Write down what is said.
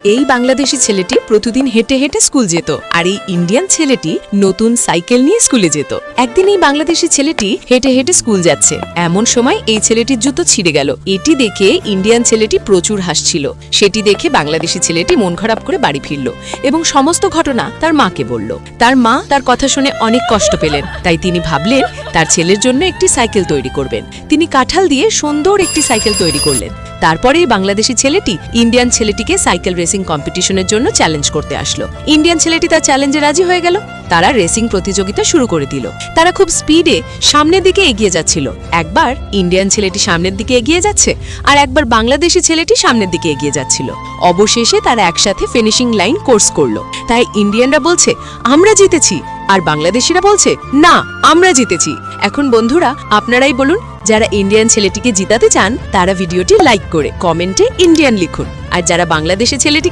এই বাংলাদেশি ছেলেটি প্রতিদিন হেঁটে হেঁটে স্কুল যেত আর এই ইন্ডিয়ান ছেলেটি নতুন সাইকেল নিয়ে স্কুলে যেত। একদিন এই বাংলাদেশি ছেলেটি হেঁটে হেঁটে স্কুল যাচ্ছে, এমন সময় এই ছেলেটির জুতো ছিঁড়ে গেল। এটি দেখে ইন্ডিয়ান ছেলেটি প্রচুর হাসছিল। সেটি দেখে বাংলাদেশি ছেলেটি মন খারাপ করে বাড়ি ফিরল এবং সমস্ত ঘটনা তার মাকে বলল। তার মা তার কথা শুনে অনেক কষ্ট পেলেন, তাই তিনি ভাবলেন তার ছেলের জন্য একটি সাইকেল তৈরি করবেন। তিনি কাঁঠাল দিয়ে সুন্দর একটি সাইকেল তৈরি করলেন। তারপরে বাংলাদেশি ছেলেটি ইন্ডিয়ান ছেলেটিকে সাইকেল রেসিং কম্পিটিশনের জন্য চ্যালেঞ্জ করতে আসলো। ইন্ডিয়ান ছেলেটি তার চ্যালেঞ্জে রাজি হয়ে গেল। তারা রেসিং প্রতিযোগিতা শুরু করে দিল। তারা খুব স্পিডে সামনের দিকে এগিয়ে যাচ্ছিল। একবার ইন্ডিয়ান ছেলেটি সামনের দিকে এগিয়ে যাচ্ছে আর একবার বাংলাদেশি ছেলেটি সামনের দিকে এগিয়ে যাচ্ছিল। অবশেষে তারা একসাথে ফিনিশিং লাইন কোর্স করলো। তাই ইন্ডিয়ানরা বলছে আমরা জিতেছি আর বাংলাদেশিরা বলছে না আমরা জিতেছি। এখন বন্ধুরা আপনারাই বলুন, যারা ইন্ডিয়ান ছেলেটিকে জিতাতে চান তারা ভিডিওটি লাইক করে কমেন্টে ইন্ডিয়ান লিখুন, আর যারা বাংলাদেশি ছেলেটিকে